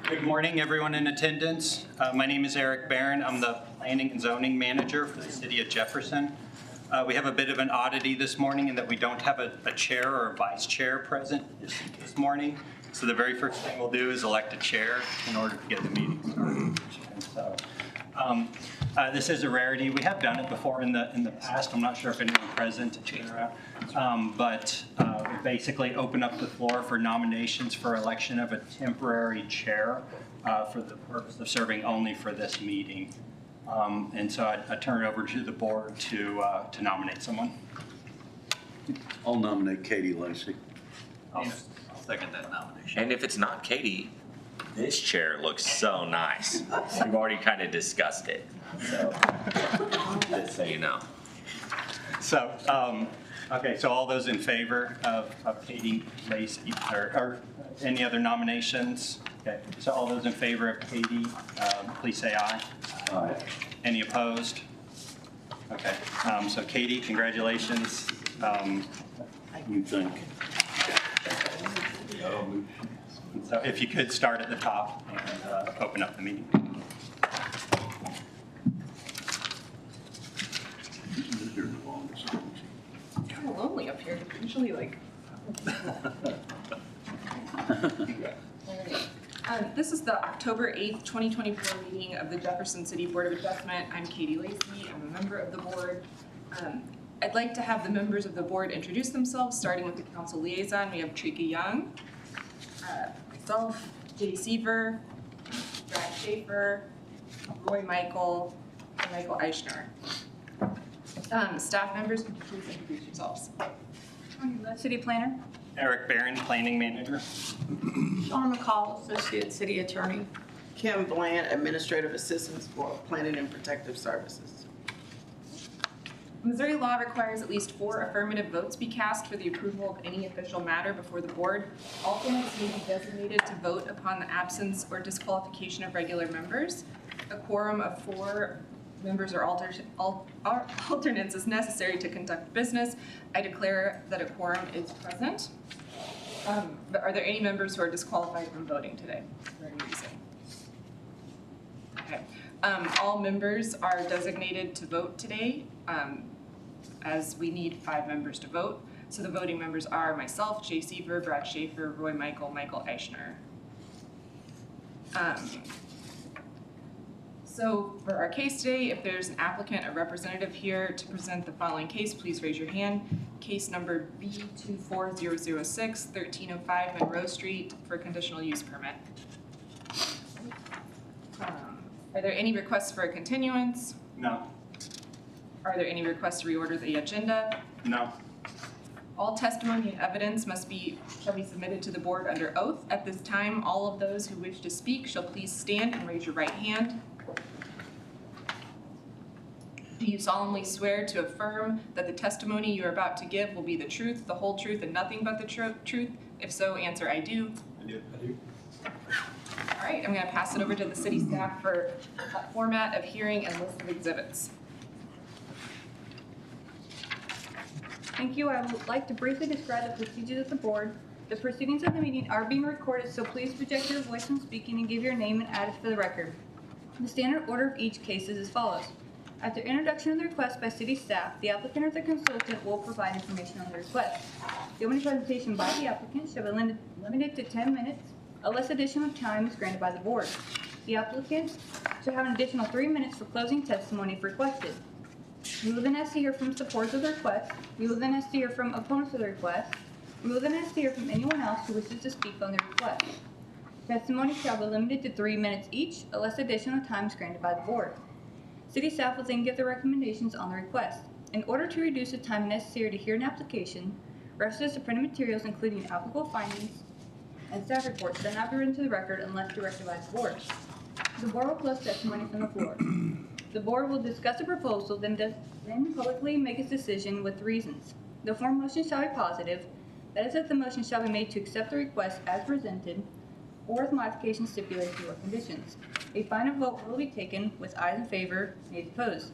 Good morning, everyone in attendance. My name is Eric Barron. I'm the Planning and Zoning Manager for the City of Jefferson. We have a bit of an oddity this morning in that we don't have a chair or a vice chair present this morning. So the very first thing we'll do is elect a chair in order to get the meeting started. And so, this is a rarity. We have done it before in the past. I'm not sure if anyone present, but we basically open up the floor for nominations for election of a temporary chair for the purpose of serving only for this meeting. And so I turn it over to the board to nominate someone. I'll nominate Katie Lacey. I'll second that nomination. And if it's not Katie, this chair looks so nice. We've already kind of discussed it. So, just so you know. So, okay, so all those in favor of Katie Lacey, or any other nominations? Okay, so all those in favor of Katie, please say aye. Aye. Any opposed? Okay, so Katie, congratulations. You think? So if you could start at the top and open up the meeting. Kind of lonely up here. Usually, like. This is the October 8th, 2024 meeting of the Jefferson City Board of Adjustment. I'm Katie Lacey. I'm a member of the board. I'd like to have the members of the board introduce themselves, starting with the council liaison. We have Trika Young, myself, Jay Seaver, Brad Schaefer, Roy Michael, and Michael Eichner. Staff members, could you please introduce yourselves? City Planner. Eric Barron, Planning Manager. Sean McCall, Associate City Attorney. Kim Bland, Administrative Assistant for Planning and Protective Services. Missouri law requires at least 4 affirmative votes be cast for the approval of any official matter before the board. Alternates may be designated to vote upon the absence or disqualification of regular members. A quorum of 4 members or alternates is necessary to conduct business. I declare that a quorum is present. But are there any members who are disqualified from voting today for any reason? Okay. All members are designated to vote today, as we need 5 members to vote. So the voting members are myself, Jay Seaver, Brad Schaefer, Roy Michael, Michael Eichner. So for our case today, if there's an applicant or representative here to present the following case, please raise your hand. Case number B24006, 1305 Monroe Street for conditional use permit. Are there any requests for a continuance? No. Are there any requests to reorder the agenda? No. All testimony and evidence shall be submitted to the board under oath. At this time, all of those who wish to speak shall please stand and raise your right hand. Do you solemnly swear to affirm that the testimony you are about to give will be the truth, the whole truth, and nothing but the truth? If so, answer I do. I do. I do. All right, I'm going to pass it over to the city staff for a format of hearing and list of exhibits. Thank you. I would like to briefly describe the procedures of the board. The proceedings of the meeting are being recorded, so please project your voice when speaking and give your name and address for the record. The standard order of each case is as follows. After introduction of the request by city staff, the applicant or the consultant will provide information on the request. The only presentation by the applicant shall be limited to 10 minutes, unless additional time is granted by the board. The applicant shall have an additional 3 minutes for closing testimony if requested. We will then ask to hear from supporters of the request. We will then ask to hear from opponents of the request. We will then ask to hear from anyone else who wishes to speak on the request. Testimony shall be limited to 3 minutes each, unless additional time is granted by the board. City staff will then give their recommendations on the request. In order to reduce the time necessary to hear an application, references to printed materials including applicable findings and staff reports shall not be written to the record unless directed by the board. The board will close testimony from the floor. The board will discuss the proposal, then publicly make its decision with reasons. The form motion shall be positive, that is, that the motion shall be made to accept the request as presented, or with modifications stipulated or conditions. A final vote will be taken with ayes in favor, nays opposed.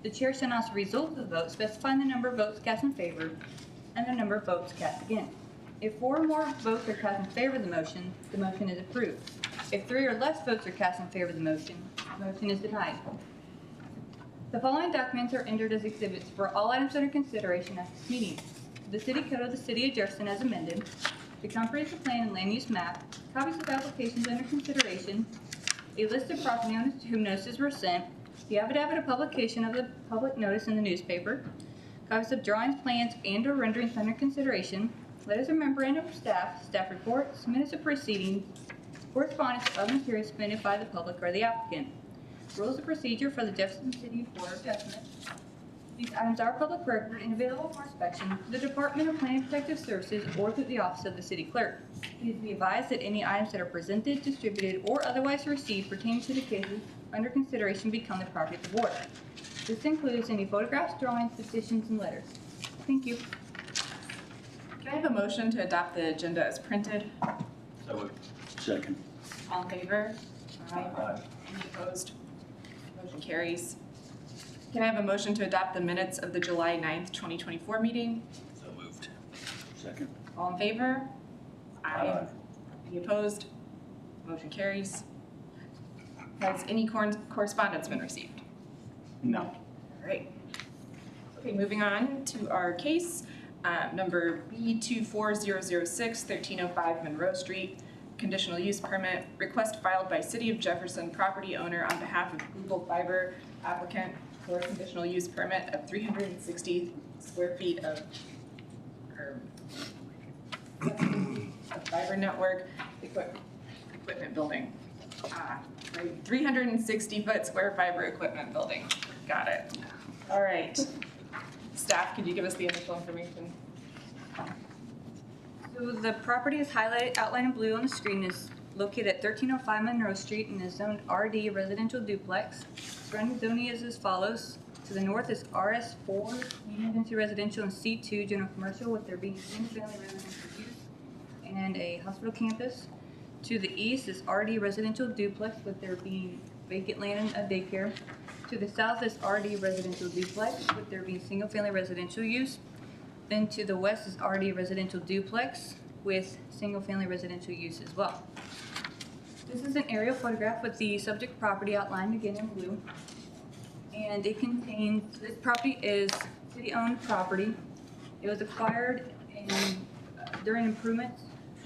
The chair shall announce the result of the vote, specifying the number of votes cast in favor and the number of votes cast against. If 4 or more votes are cast in favor of the motion is approved. If 3 or less votes are cast in favor of the motion, the motion is denied. The following documents are entered as exhibits for all items under consideration at this meeting. The City Code of the City of Jefferson as amended, the comprehensive plan and land use map, copies of applications under consideration, a list of property owners to whom notices were sent, the affidavit of publication of the public notice in the newspaper, copies of drawings, plans, and/or renderings under consideration, letters of memorandum of staff, staff reports, minutes of proceedings, correspondence, or other materials submitted by the public or the applicant, rules of procedure for the Jefferson City Board of Adjustment. These items are public record and available for inspection through the Department of Planning and Protective Services or through the Office of the City Clerk. Please be advised that any items that are presented, distributed, or otherwise received pertaining to the cases under consideration become the property of the board. This includes any photographs, drawings, petitions, and letters. Thank you. Can I have a motion to adopt the agenda as printed? So moved. Second. All in favor? Aye. Any opposed? Motion carries. Can I have a motion to adopt the minutes of the July 9th, 2024 meeting? So moved. Second. All in favor? Aye. Any opposed? Motion carries. Has any correspondence been received? No. All right. Okay, moving on to our case, number B24006, 1305 Monroe Street, conditional use permit, request filed by City of Jefferson property owner on behalf of Google Fiber applicant for a conditional use permit of 360 square feet of fiber network equipment building. 360-foot square fiber equipment building. Got it. All right. Staff, could you give us the initial information? So the property is highlighted, outlined in blue on the screen, is located at 1305 Monroe Street and is zoned RD residential duplex. Surrounding zoning is as follows. To the north is RS4, medium density residential, and C2, general commercial, with there being single-family residential use and a hospital campus. To the east is RD residential duplex, with there being vacant land and a daycare. To the south is RD residential duplex, with there being single-family residential use. Then to the west is RD residential duplex with single-family residential use as well. This is an aerial photograph with the subject property outlined again in blue. And it contains, this property is city-owned property. It was acquired during improvements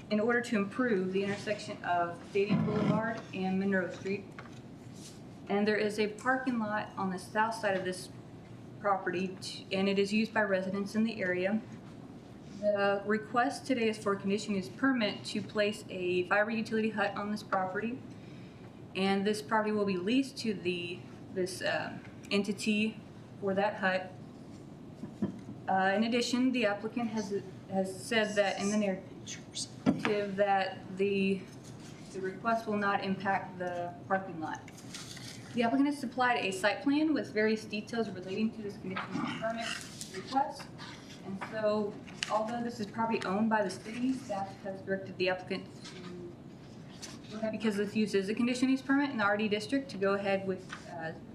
in order to improve the intersection of Stadium Boulevard and Monroe Street. And there is a parking lot on the south side of this property, and it is used by residents in the area. The request today is for a conditional use permit to place a fiber utility hut on this property, and this property will be leased to this entity for that hut. In addition, the applicant has said that in the narrative that the request will not impact the parking lot. The applicant has supplied a site plan with various details relating to this conditional use permit request. And so, although this is property owned by the city, staff has directed the applicant to, because this use is a conditional use permit in the RD district, to go ahead with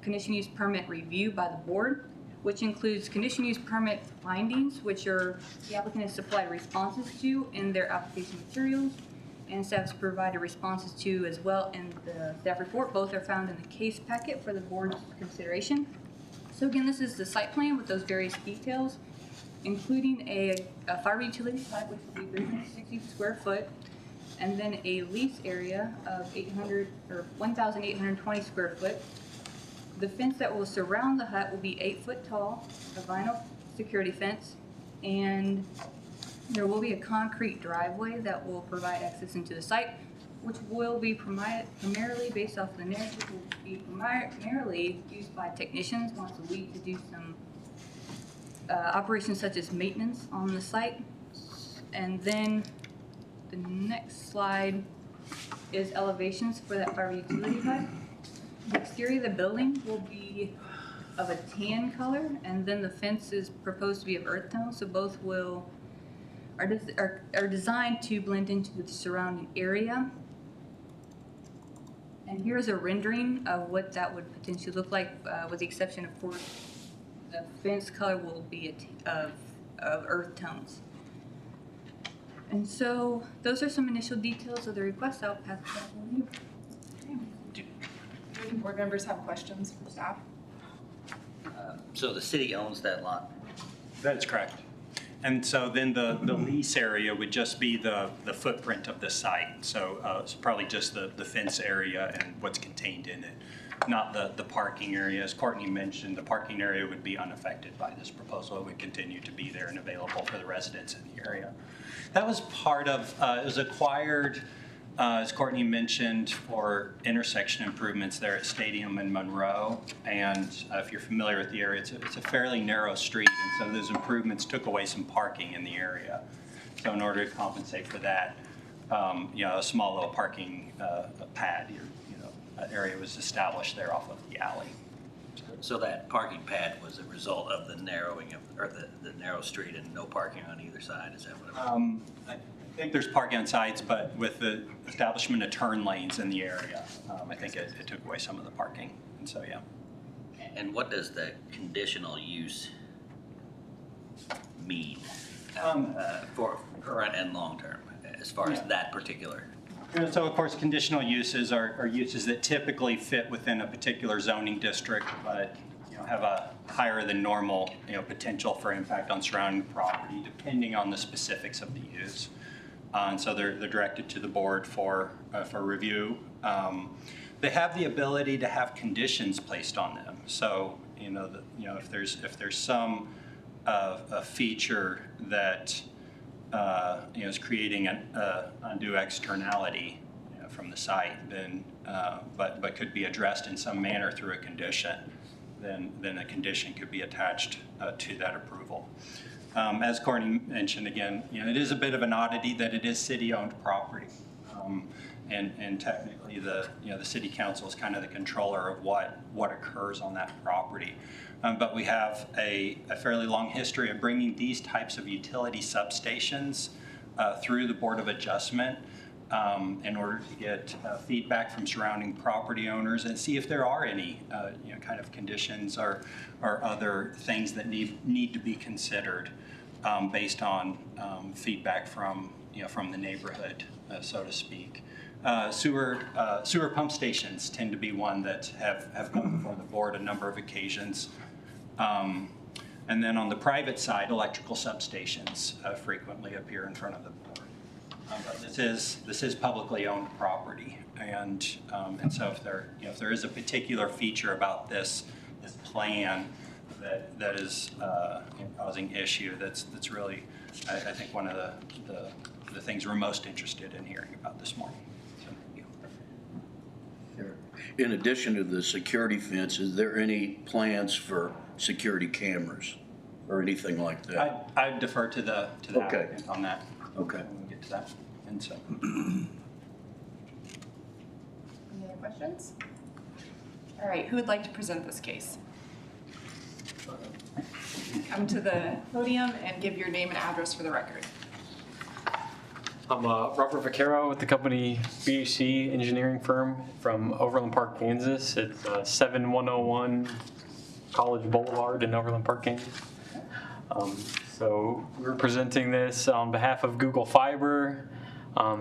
conditional use permit review by the board, which includes conditional use permit findings, which are the applicant has supplied responses to in their application materials, and staff has provided responses to as well in the staff report. Both are found in the case packet for the board's consideration. So again, this is the site plan with those various details, including a fiber utility site, which will be 360 square foot, and then a lease area of 1,820 square foot. The fence that will surround the hut will be 8 foot tall, a vinyl security fence, and there will be a concrete driveway that will provide access into the site, which will be primarily based off the narrative, will be primarily used by technicians once a week to do some operations such as maintenance on the site. And then the next slide is elevations for that fiber utility hut. The exterior of the building will be of a tan color, and then the fence is proposed to be of earth tone, so both are designed to blend into the surrounding area. And here's a rendering of what that would potentially look like, with the exception, of course, the fence color will be of earth tones. And so those are some initial details of the request. I'll pass it back to you. any board members have questions for staff? So the city owns that lot? That is correct. And so then the lease area would just be the footprint of the site. So it's probably just the fence area and what's contained in it, not the parking area. As Courtney mentioned, the parking area would be unaffected by this proposal. It would continue to be there and available for the residents in the area. That was part of, it was acquired, as Courtney mentioned, for intersection improvements there at Stadium and Monroe. And if you're familiar with the area, it's a fairly narrow street, and so those improvements took away some parking in the area. So in order to compensate for that, a small little parking pad, area was established there off of the alley. So that parking pad was a result of the narrowing of, or the narrow street and no parking on either side, is that what it was? I think there's parking on sites, but with the establishment of turn lanes in the area, I think it took away some of the parking, and so, yeah. And what does the conditional use mean for current and long-term, as far as that particular? So of course, conditional uses are uses that typically fit within a particular zoning district, but have a higher than normal potential for impact on surrounding property, depending on the specifics of the use. And so they're directed to the board for review. They have the ability to have conditions placed on them. So if there's some a feature that is creating an undue externality from the site, then but could be addressed in some manner through a condition, then a condition could be attached to that approval. As Courtney mentioned, again, it is a bit of an oddity that it is city-owned property, and technically the city council is kind of the controller of what occurs on that property. But we have a fairly long history of bringing these types of utility substations through the Board of Adjustment in order to get feedback from surrounding property owners and see if there are any kind of conditions or other things that need to be considered based on feedback from the neighborhood, so to speak. Sewer pump stations tend to be one that have come before the board a number of occasions. And then on the private side, electrical substations frequently appear in front of the board. But this is publicly owned property, and so if there is a particular feature about this plan that is causing issue, that's really I think one of the things we're most interested in hearing about this morning. So, In addition to the security fence, is there any plans for security cameras or anything like that? I'd defer to the Okay. applicant on that. Okay. When we get to that. And so. Any other questions? All right, who would like to present this case? Come to the podium and give your name and address for the record. I'm Robert Vaquero with the company BHC engineering firm from Overland Park, Kansas. It's 7101 College Boulevard in Overland Park, Kansas. So we're presenting this on behalf of Google Fiber.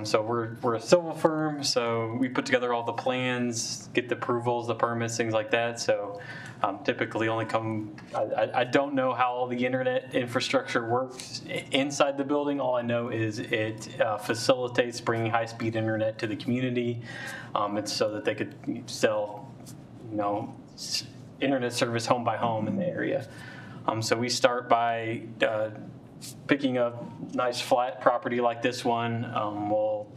So we're a civil firm, so we put together all the plans, get the approvals, the permits, things like that. So typically only I don't know how all the internet infrastructure works inside the building. All I know is it facilitates bringing high-speed internet to the community. It's so that they could sell, internet service home by home in the area. So we start by picking a nice flat property like this one. We'll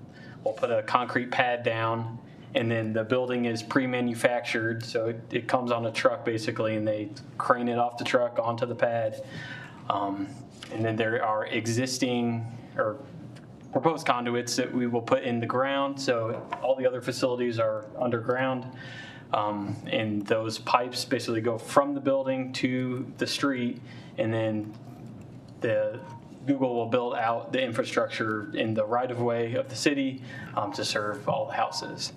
put a concrete pad down, and then the building is pre-manufactured, so it comes on a truck basically, and they crane it off the truck onto the pad. And then there are existing or proposed conduits that we will put in the ground, so all the other facilities are underground. And those pipes basically go from the building to the street, and then Google will build out the infrastructure in the right-of-way of the city to serve all the houses.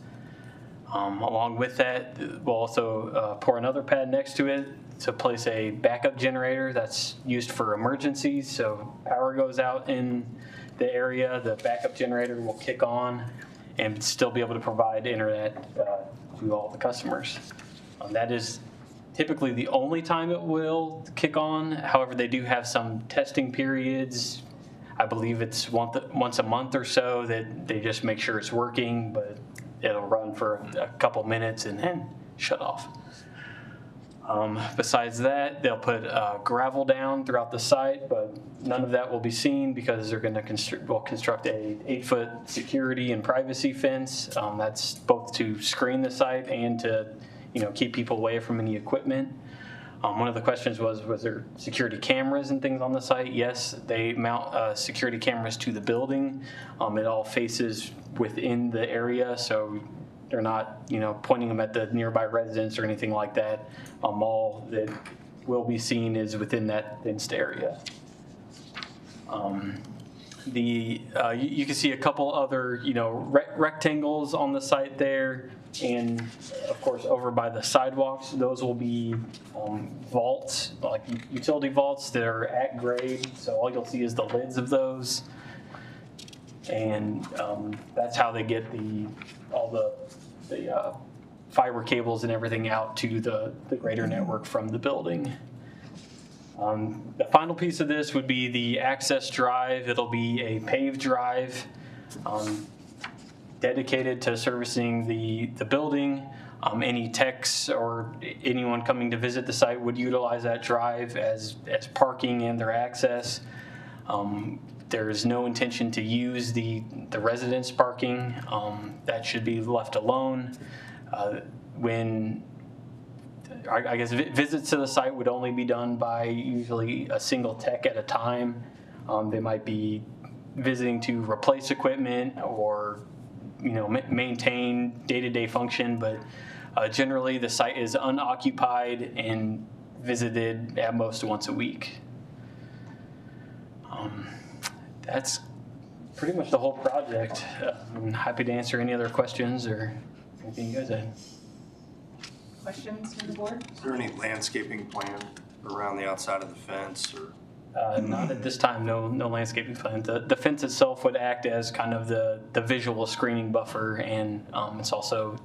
Along with that, we'll also pour another pad next to it to place a backup generator that's used for emergencies. So power goes out in the area, the backup generator will kick on and still be able to provide internet to all the customers. That is typically the only time it will kick on. However, they do have some testing periods. I believe it's once a month or so that they just make sure it's working, but it'll run for a couple minutes and then shut off. Besides that, they'll put gravel down throughout the site, but none of that will be seen because they're going to construct a 8-foot security and privacy fence. That's both to screen the site and to keep people away from any equipment. One of the questions was there security cameras and things on the site? Yes, they mount security cameras to the building. It all faces within the area, so they're not, pointing them at the nearby residents or anything like that. All that will be seen is within that fenced area. You can see a couple other, rectangles on the site there, and of course over by the sidewalks, those will be vaults, like utility vaults that are at grade. So all you'll see is the lids of those, and that's how they get all the fiber cables and everything out to the greater network from the building. The final piece of this would be the access drive. It'll be a paved drive dedicated to servicing the building. Any techs or anyone coming to visit the site would utilize that drive as parking and their access. There is no intention to use the residence parking. That should be left alone. I guess visits to the site would only be done by usually a single tech at a time. They might be visiting to replace equipment or maintain day-to-day function, but generally the site is unoccupied and visited at most once a week. That's pretty much the whole project. I'm happy to answer any other questions or anything you guys had. Questions from the board? Is there any landscaping plan around the outside of the fence or? Not at this time, no landscaping plan. The fence itself would act as kind of the visual screening buffer, and it's also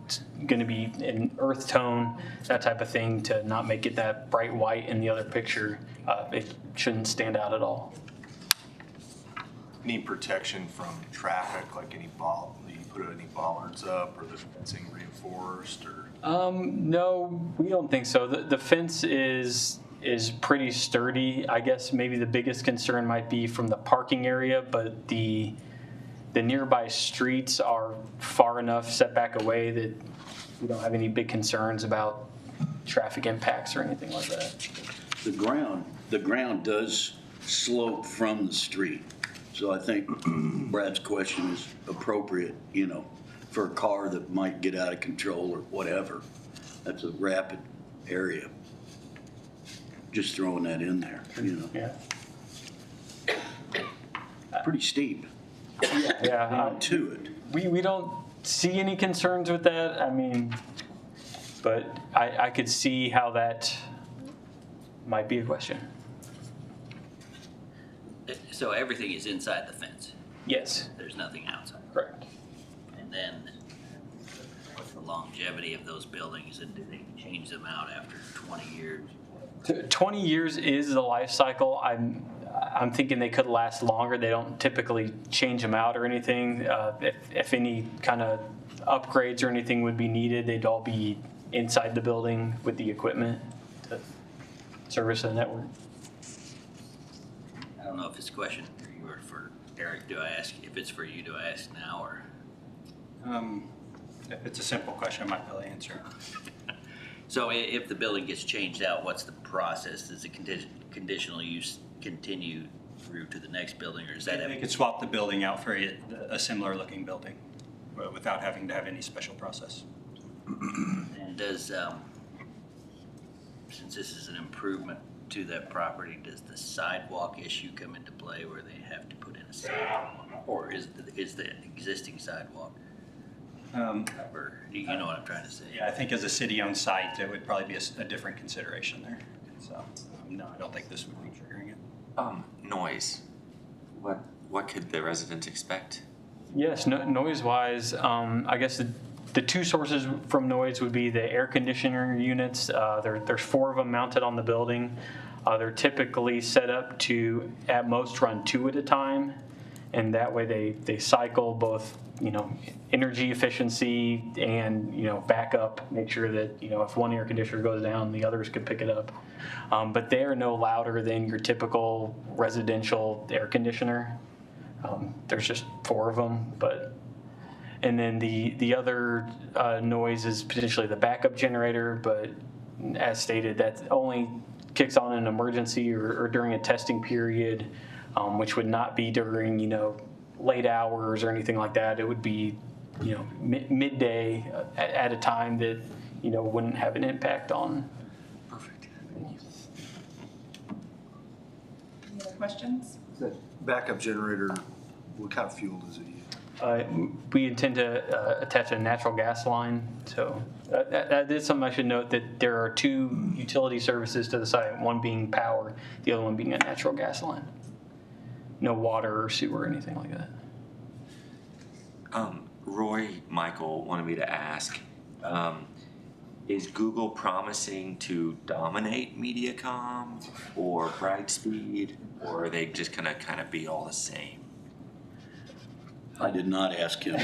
going to be in earth tone, that type of thing, to not make it that bright white in the other picture. It shouldn't stand out at all. Any protection from traffic, like you put any bollards up or the fencing reinforced or? No, we don't think so. The fence is pretty sturdy. I guess maybe the biggest concern might be from the parking area, but the nearby streets are far enough set back away that we don't have any big concerns about traffic impacts or anything like that. The ground does slope from the street. So I think Brad's question is appropriate, for a car that might get out of control or whatever. That's a rapid area. Just throwing that in there, Yeah. Pretty steep Yeah. to it. We don't see any concerns with that. I mean, but I could see how that might be a question. So everything is inside the fence? Yes. There's nothing outside? Correct. And then what's the longevity of those buildings, and do they change them out after 20 years? 20 years is the life cycle. I'm thinking they could last longer. They don't typically change them out or anything. If any kind of upgrades or anything would be needed, they'd all be inside the building with the equipment to service the network. I don't know if it's a question for you or for Eric. Do I ask, if it's for you, do I ask now or? If it's a simple question, I might be able to answer. So if the building gets changed out, what's the process? Does the conditional use continue through to the next building, or is that? They could swap the building out for a similar looking building without having to have any special process. And does, since this is an improvement to that property, does the sidewalk issue come into play where they have to put in a sidewalk, or is the existing sidewalk? Or you know what I'm trying to say? Yeah, I think as a city-owned site, it would probably be a different consideration there. So, no, I don't think this would be triggering it. Noise. What could the residents expect? Yes, noise-wise, I guess The two sources from noise would be the air conditioner units. There's 4 of them mounted on the building. They're typically set up to at most run 2 at a time, and that way they cycle both, energy efficiency and, backup, make sure that, if one air conditioner goes down, the others could pick it up. But they are no louder than your typical residential air conditioner. There's just 4 of them, and then the other noise is potentially the backup generator, but as stated, that only kicks on in an emergency or during a testing period, which would not be during, late hours or anything like that. It would be, midday at a time that, wouldn't have an impact on. Perfect. Any other questions? That backup generator, what kind of fuel does it use? We intend to attach a natural gas line. So that is something I should note, that there are 2 utility services to the site, one being power, the other one being a natural gas line. No water or sewer or anything like that. Roy Michael wanted me to ask, is Google promising to dominate Mediacom or Brightspeed, or are they just gonna kind of be all the same? I did not ask him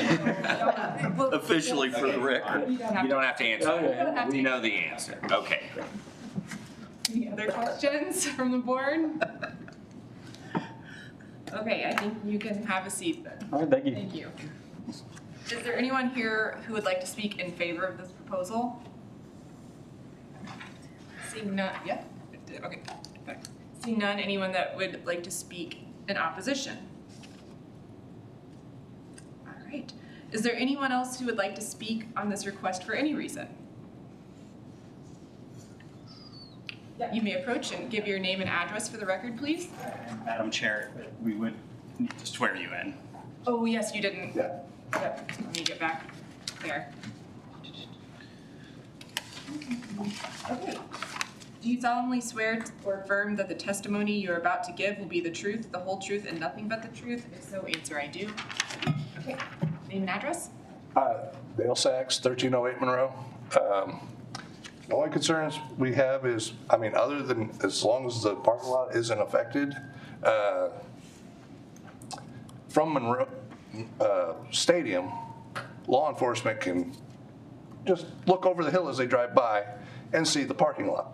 officially for the record. You don't have to answer. Okay. We know the answer. Okay. Any other questions from the board? Okay, I think you can have a seat then. All right, thank you. Thank you. Is there anyone here who would like to speak in favor of this proposal? Seeing none, yeah, okay. Perfect. Seeing none, anyone that would like to speak in opposition? All right. Is there anyone else who would like to speak on this request for any reason? Yeah, you may approach and give your name and address for the record, please. Madam Chair, we would need to swear you in. Oh, yes, you didn't. Yeah. Yep, let me get back there. Okay. Do you solemnly swear or affirm that the testimony you're about to give will be the truth, the whole truth, and nothing but the truth? If so, answer I do. Okay. Name and address? Dale Sachs, 1308 Monroe. The only concerns we have is, other than as long as the parking lot isn't affected, from Monroe Stadium, law enforcement can just look over the hill as they drive by and see the parking lot.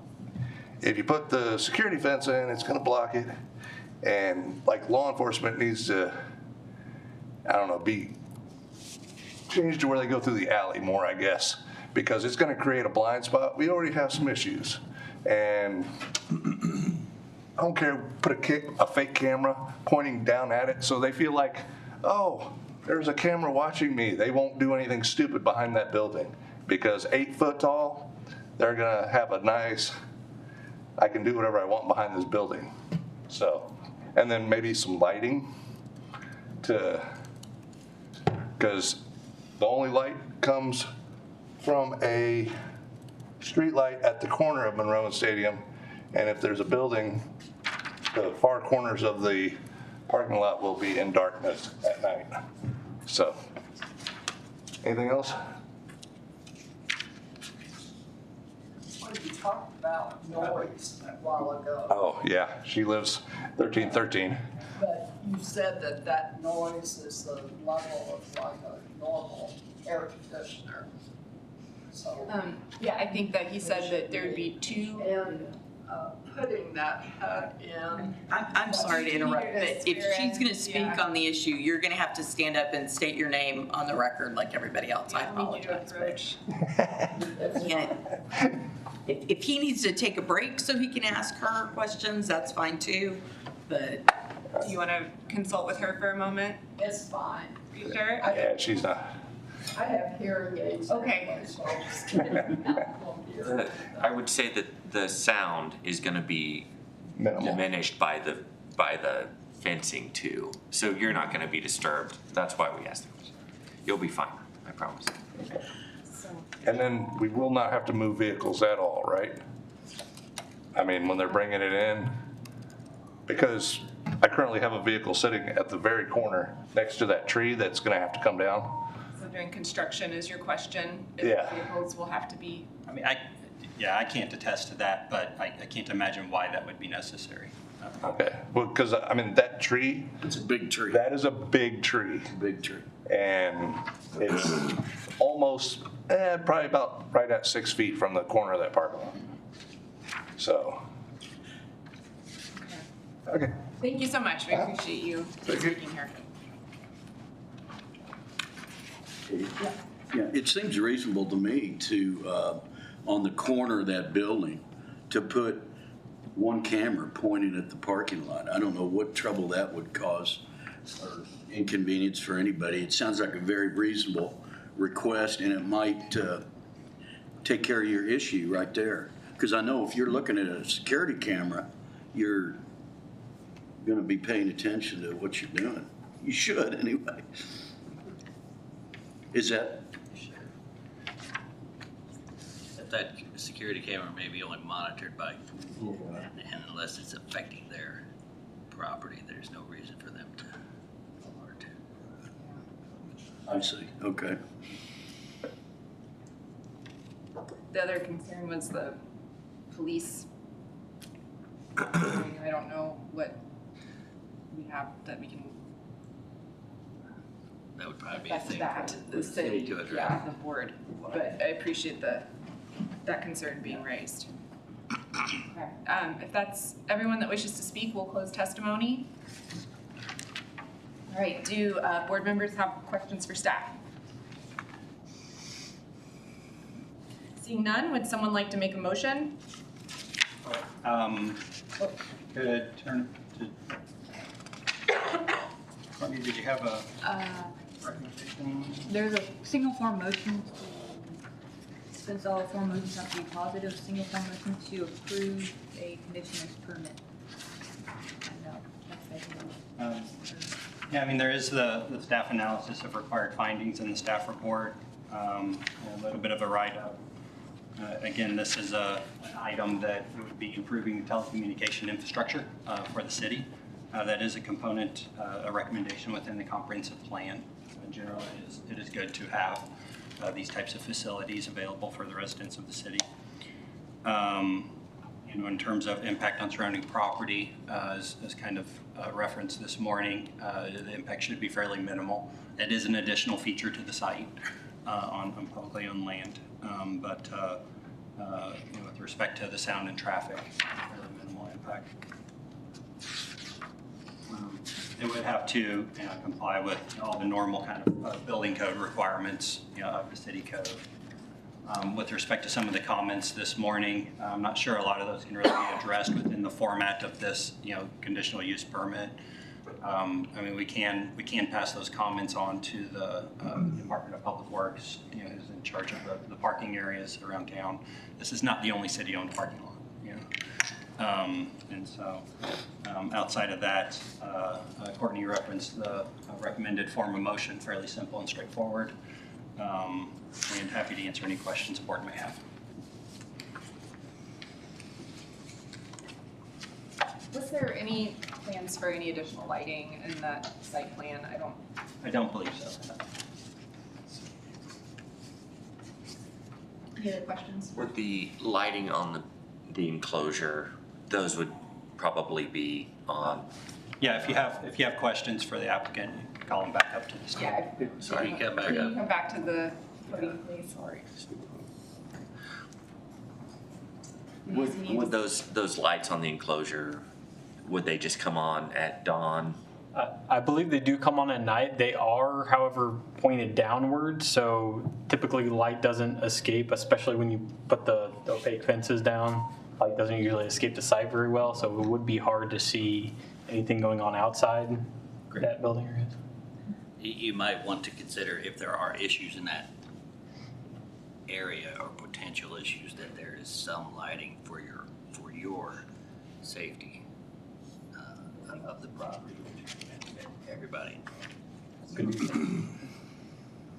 If you put the security fence in, it's going to block it, and law enforcement needs to, be changed to where they go through the alley more, I guess, because it's going to create a blind spot. We already have some issues, and I don't care, put a fake camera pointing down at it so they feel like, oh, there's a camera watching me. They won't do anything stupid behind that building, because 8 foot tall, they're going to have a nice, I can do whatever I want behind this building. So, and then maybe some lighting because the only light comes from a street light at the corner of Monroe and Stadium, and if there's a building, the far corners of the parking lot will be in darkness at night. So, anything else? You talked about noise a while ago, Oh, yeah, she lives 1313. but you said that noise is the level of like a normal air conditioner. So, Yeah, I think that he said that there would be 2. and putting that in. I'm sorry to interrupt, You need to but if swear she's in, gonna speak yeah. on the issue, you're gonna have to stand up and state your name on the record like everybody else. I Yeah, we need to apologize. approach. Yeah. If he needs to take a break so he can ask her questions, that's fine too, but Do you want to consult with her for a moment? It's fine. Are you sure? Yeah, she's not. I have hearing aids Okay. anyway, so I'll just keep it out. I would say that the sound is gonna be Minimal. diminished by the fencing too. So you're not gonna be disturbed. That's why we asked the question. You'll be fine, I promise. So, And then we will not have to move vehicles at all, right? When they're bringing it in, because I currently have a vehicle sitting at the very corner next to that tree that's gonna have to come down. so also during construction is your question. If Yeah. vehicles will have to be, I mean, I can't attest to that, but I can't imagine why that would be necessary. Okay, well, because, I mean, that tree, It's a big tree, that is a big tree. big tree. And it's almost, probably about right at 6 feet from the corner of that parking lot. So, okay. thank you so much. We appreciate you Thank you. speaking here. Yeah, it seems reasonable to me to, on the corner of that building, to put one camera pointed at the parking lot. I don't know what trouble that would cause or inconvenience for anybody. It sounds like a very reasonable request, and it might take care of your issue right there. Because I know if you're looking at a security camera, you're going to be paying attention to what you're doing. You should, anyway. Is that? That security camera may be only monitored by, and unless it's affecting their property, there's no reason for them to alert. I see, okay. The other concern was the police. I don't know what we have that we can That would probably be a affect thing that, for the city, to address. yeah, the board. But I appreciate that concern being raised. Okay, if that's everyone that wishes to speak, we'll close testimony. All right, do board members have questions for staff? Seeing none, would someone like to make a motion? Could turn to, Courtney, did you have a recommendation? There's a single form motion since all form motions have to be positive, single form motion to approve a conditional use permit. Yeah, I mean, there is the staff analysis of required findings in the staff report, a little bit of a write-up. Again, this is an item that would be improving the telecommunication infrastructure for the city. That is a component, a recommendation within the comprehensive plan. In general, it is good to have these types of facilities available for the residents of the city. In terms of impact on surrounding property, as kind of referenced this morning, the impact should be fairly minimal. It is an additional feature to the site on publicly owned land, but with respect to the sound and traffic, fairly minimal impact. It would have to comply with all the normal kind of building code requirements of the city code. With respect to some of the comments this morning, I'm not sure a lot of those can really be addressed within the format of this, conditional use permit. I mean, we can pass those comments on to the Department of Public Works, who's in charge of the parking areas around town. This is not the only city-owned parking lot, and so outside of that, Courtney referenced the recommended form of motion, fairly simple and straightforward. And happy to answer any questions the board may have. Was there any plans for any additional lighting in that site plan? I don't believe so. Any other questions? With the lighting on the enclosure, those would probably be on. Yeah, if you have questions for the applicant, you can call them back up to the stage. Yeah. Sorry, come back Can you up. come back to the podium, please? Sorry. Would those lights on the enclosure, would they just come on at dawn? I believe they do come on at night. They are, however, pointed downward, so typically light doesn't escape, especially when you put the opaque fences down. Light doesn't usually escape the site very well, so it would be hard to see anything going on outside that building area. You might want to consider if there are issues in that area or potential issues, that there is some lighting for your safety of the property, everybody.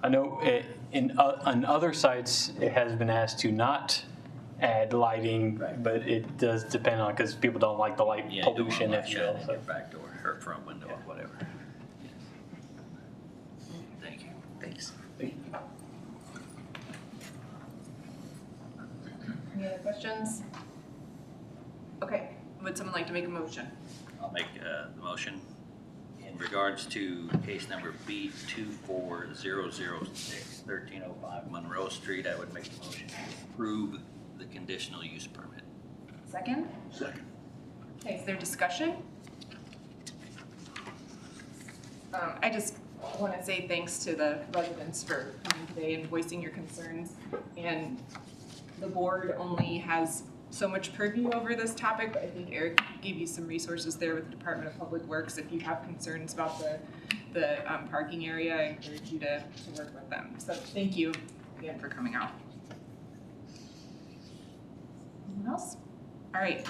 I know on other sites, it has been asked to not add lighting, but it does depend on, because people don't like the light Yeah, you don't want pollution, light if you shining will. in So. your back door or front window or whatever. Thank you. Thanks. Any other questions? Okay, would someone like to make a motion? I'll make the motion. In regards to case number B24006, 1305 Monroe Street, I would make a motion to approve the conditional use permit. Second? Second. Okay, is there discussion? I just want to say thanks to the residents for coming today and voicing your concerns. And the board only has so much purview over this topic, but I think Eric gave you some resources there with the Department of Public Works. If you have concerns about the parking area, I encourage you to work with them. So thank you again for coming out. Anyone else? All right,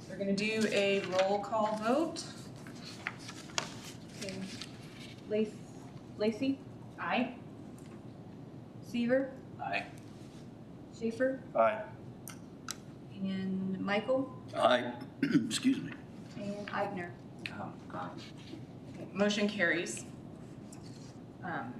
we're gonna do a roll call vote. Okay. Lacey, Aye. Seaver, Aye. Schaefer, Aye. and Michael, Excuse me. and Eibner. Okay, motion carries. And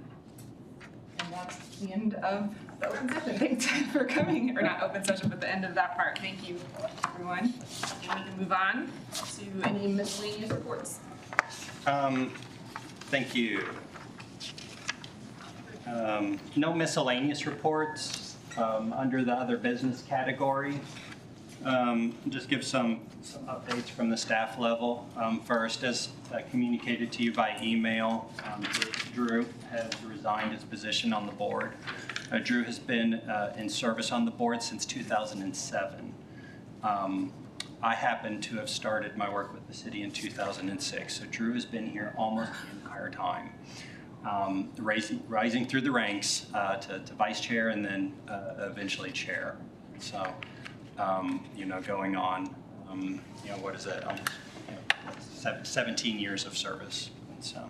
that's the end of the open session. Thanks for coming, or not open session, but the end of that part. Thank you, everyone. And we can move on to any miscellaneous reports. Thank you. No miscellaneous reports under the other business category. Just give some updates from the staff level. First, as communicated to you by email, Drew has resigned his position on the board. Drew has been in service on the board since 2007. I happen to have started my work with the city in 2006, so Drew has been here almost the entire time, rising through the ranks to vice chair and then eventually chair. So, going on, what is it? 17 years of service. So,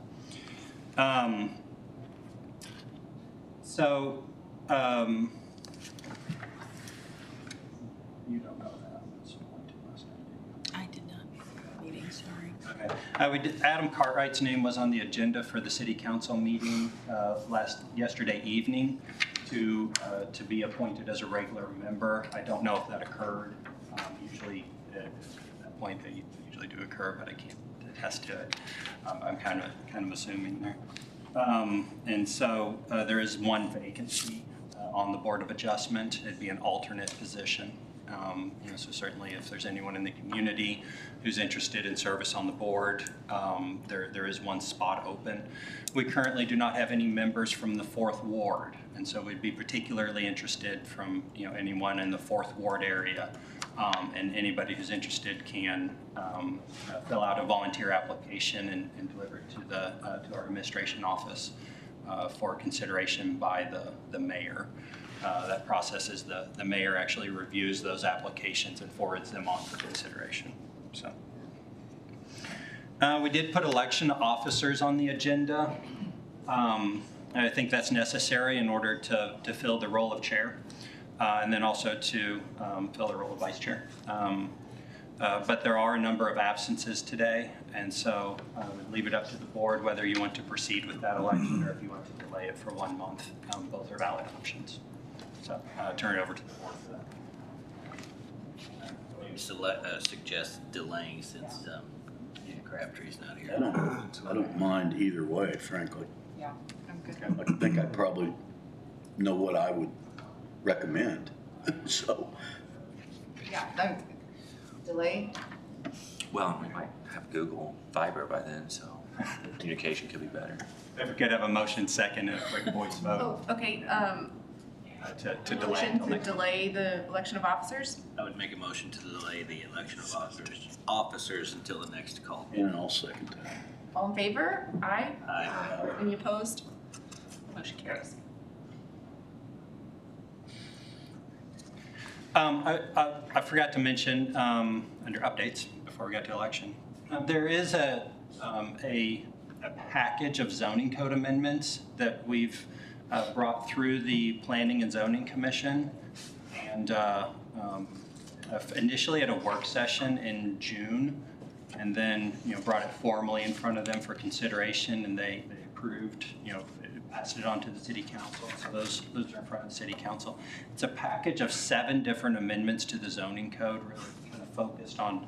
you don't know that. I did not meeting, sorry. Okay. Adam Cartwright's name was on the agenda for the city council meeting yesterday evening to be appointed as a regular member. I don't know if that occurred. Usually at that point they usually do occur, but I can't attest to it. I'm kind of assuming there. And so there is one vacancy on the Board of Adjustment. It'd be an alternate position. So certainly if there's anyone in the community who's interested in service on the board, there is one spot open. We currently do not have any members from the 4th Ward, and so we'd be particularly interested from anyone in the 4th Ward area. And anybody who's interested can fill out a volunteer application and deliver it to our administration office for consideration by the mayor. That process is the mayor actually reviews those applications and forwards them on for consideration. So we did put election officers on the agenda. I think that's necessary in order to fill the role of chair, and then also to fill the role of vice chair. But there are a number of absences today, and so I would leave it up to the board whether you want to proceed with that election or if you want to delay it for 1 month. Both are valid options. So turn it over to the board for that. Suggest delaying since Crabtree's not here. I don't mind either way, frankly. Yeah, I'm good. I think I probably know what I would recommend, so. Yeah, delay. Well, we might have Google Fiber by then, so communication could be better. If we could have a motion second and a quick voice vote Oh, okay. to delay Motion until to next. delay the election of officers. I would make a motion to delay the election of officers until the next call. And I'll second that. All in favor? Aye. Aye. Any opposed? Motion carries. I forgot to mention under updates before we got to election, there is a package of zoning code amendments that we've brought through the Planning and Zoning Commission, and initially at a work session in June, and then brought it formally in front of them for consideration, and they approved passed it on to the city council. So those are in front of the city council. It's a package of 7 different amendments to the zoning code, really kind of focused on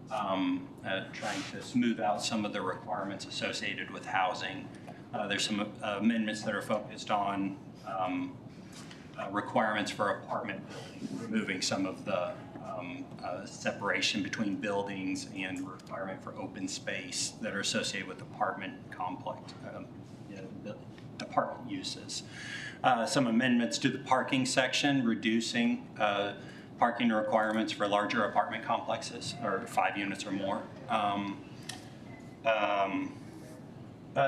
trying to smooth out some of the requirements associated with housing. There's some amendments that are focused on requirements for apartment buildings, removing some of the separation between buildings and requirement for open space that are associated with apartment complex, the apartment uses. Some amendments to the parking section, reducing parking requirements for larger apartment complexes or 5 units or more.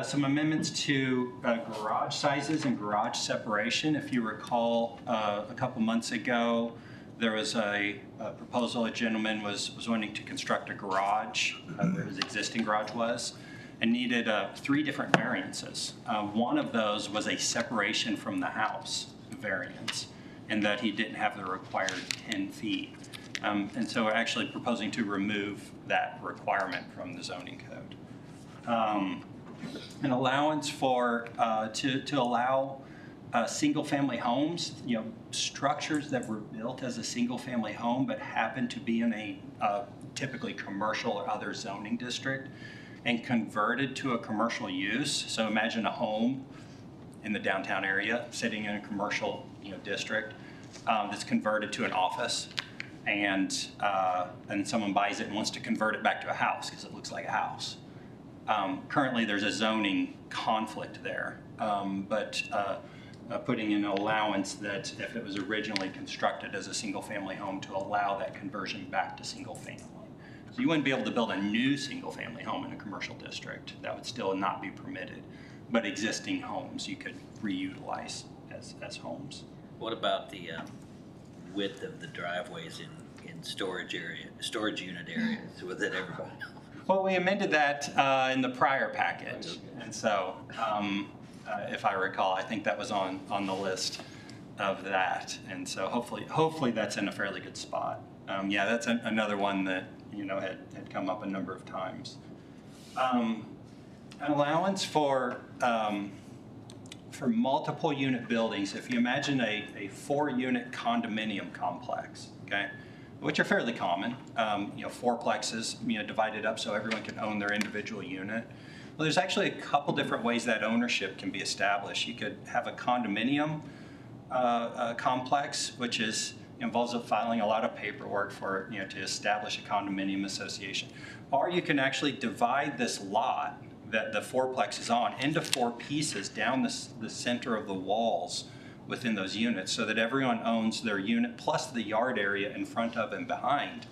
Some amendments to garage sizes and garage separation. If you recall, a couple months ago, there was a proposal. A gentleman was wanting to construct a garage where his existing garage was, and needed 3 different variances. One of those was a separation from the house variance, and that he didn't have the required 10 feet. And so we're actually proposing to remove that requirement from the zoning code. An allowance for to allow single-family homes, structures that were built as a single-family home but happen to be in a typically commercial or other zoning district and converted to a commercial use. So imagine a home in the downtown area sitting in a commercial district that's converted to an office, and someone buys it and wants to convert it back to a house because it looks like a house. Currently, there's a zoning conflict there, but putting in an allowance that if it was originally constructed as a single-family home, to allow that conversion back to single-family. So you wouldn't be able to build a new single-family home in a commercial district. That would still not be permitted. But existing homes you could reutilize as homes. What about the width of the driveways in storage unit areas within everybody? Well, we amended that in the prior package, and so if I recall, I think that was on the list of that, and so hopefully that's in a fairly good spot. Yeah, that's another one that had come up a number of times. An allowance for multiple unit buildings. If you imagine a 4-unit condominium complex, okay, which are fairly common, 4plexes, divided up so everyone can own their individual unit. Well, there's actually a couple different ways that ownership can be established. You could have a condominium complex, which involves filing a lot of paperwork for to establish a condominium association, or you can actually divide this lot that the 4plex is on into 4 pieces down the center of the walls within those units, so that everyone owns their unit plus the yard area in front of and behind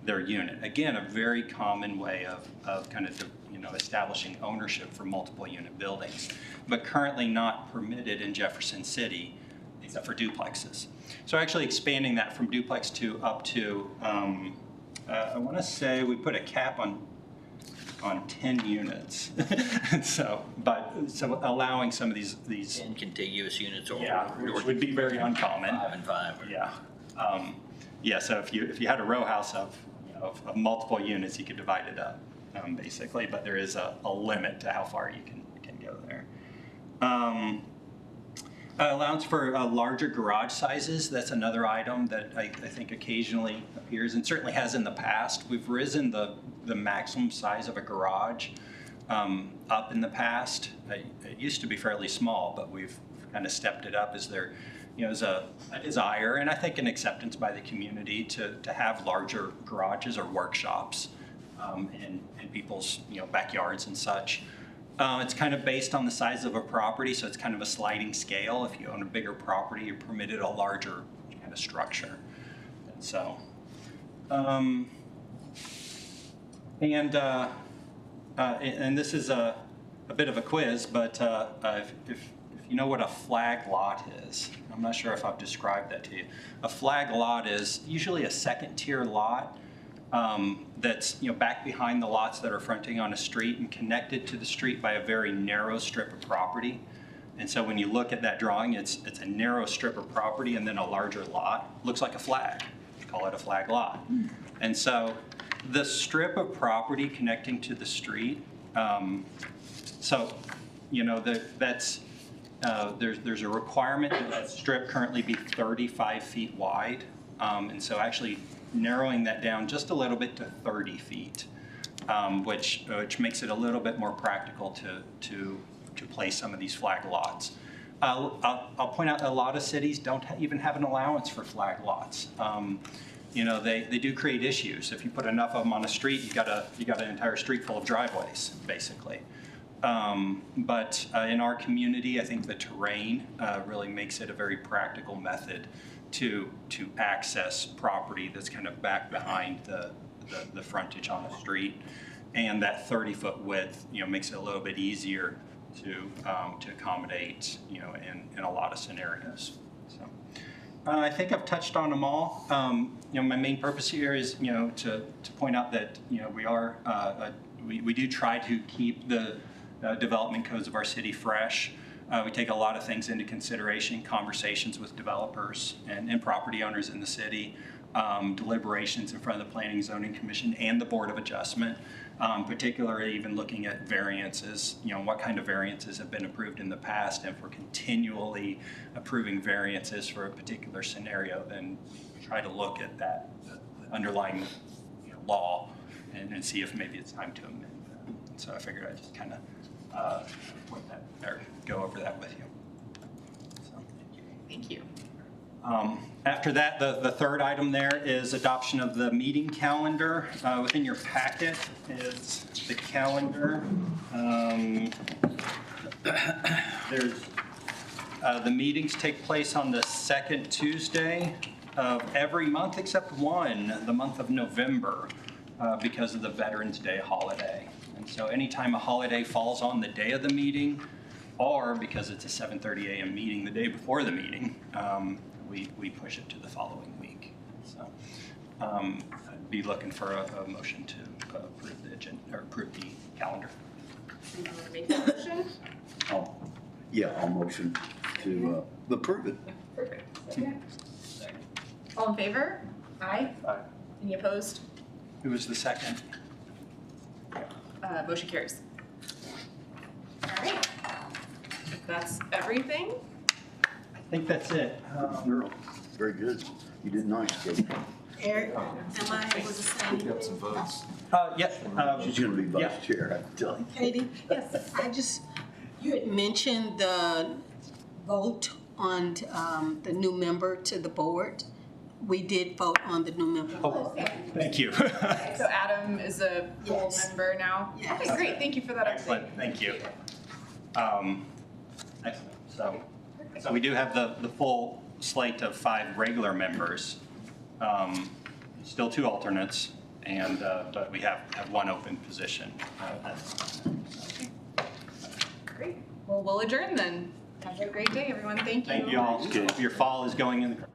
their unit. Again, a very common way of kind of establishing ownership for multiple unit buildings, but currently not permitted in Jefferson City except for duplexes. So actually expanding that from duplex to up to, I want to say we put a cap on 10 units. so allowing some of these 10 contiguous units, or which would be very uncommon. 5 and 5. Yeah. So if you had a row house of multiple units, you could divide it up, basically. But there is a limit to how far you can go there. Allowance for larger garage sizes. That's another item that I think occasionally appears, and certainly has in the past. We've risen the maximum size of a garage up in the past. It used to be fairly small, but we've kind of stepped it up as there is a desire, and I think an acceptance by the community to have larger garages or workshops in people's backyards and such. It's kind of based on the size of a property, so it's kind of a sliding scale. If you own a bigger property, you're permitted a larger kind of structure. And so, and this is a bit of a quiz, but if you know what a flag lot is, I'm not sure if I've described that to you. A flag lot is usually a second-tier lot that's back behind the lots that are fronting on a street and connected to the street by a very narrow strip of property. And so when you look at that drawing, it's a narrow strip of property and then a larger lot. Looks like a flag. We call it a flag lot. And so the strip of property connecting to the street, that's there's a requirement that that strip currently be 35 feet wide. And so actually narrowing that down just a little bit to 30 feet, which makes it a little bit more practical to place some of these flag lots. I'll point out a lot of cities don't even have an allowance for flag lots. You know, they do create issues. If you put enough of them on a street, you got an entire street full of driveways, basically. But in our community, I think the terrain really makes it a very practical method to access property that's kind of back behind the frontage on the street. And that 30-foot width, you know, makes it a little bit easier to accommodate, you know, in a lot of scenarios. So I think I've touched on them all. You know, my main purpose here is, you know, to point out that, you know, we do try to keep the development codes of our city fresh. We take a lot of things into consideration, conversations with developers and property owners in the city, deliberations in front of the Planning and Zoning Commission and the Board of Adjustment, particularly even looking at variances, you know, what kind of variances have been approved in the past, and if we're continually approving variances for a particular scenario, then we try to look at that the underlying, you know, law and see if maybe it's time to amend that. So I figured I'd just kind of point that or go over that with you. So, Thank you. After that, the third item there is adoption of the meeting calendar. Within your packet is the calendar. There's the meetings take place on the second Tuesday of every month except one, the month of November, because of the Veterans Day holiday. And so anytime a holiday falls on the day of the meeting, or because it's a 7:30 a.m. meeting the day before the meeting, we push it to the following week. So I'd be looking for a motion to approve the agenda or approve the calendar. Do you want to make that motion? I'll motion to approve it. Perfect. Second. All in favor? Aye. Aye. Any opposed? Who was the second? Motion carries. All right. If that's everything, I think that's it. Girl, very good. You did nice, Katie. Eric, am I able to say? Pick up some votes. Yes. She's gonna be vice chair, I tell you. Katie? Yes. You had mentioned the vote on the new member to the board. We did vote on the new member. Oh, thank you. so Adam is a full Yes. member now. Yes. Okay, great. Thank you for that update. Excellent. Thank you. Excellent. So we do have the full slate of 5 regular members, still 2 alternates, and but we have 1 open position. Great. Well, we'll adjourn then. Have a great day, everyone. Thank you. Thank you all. Your fall is going in the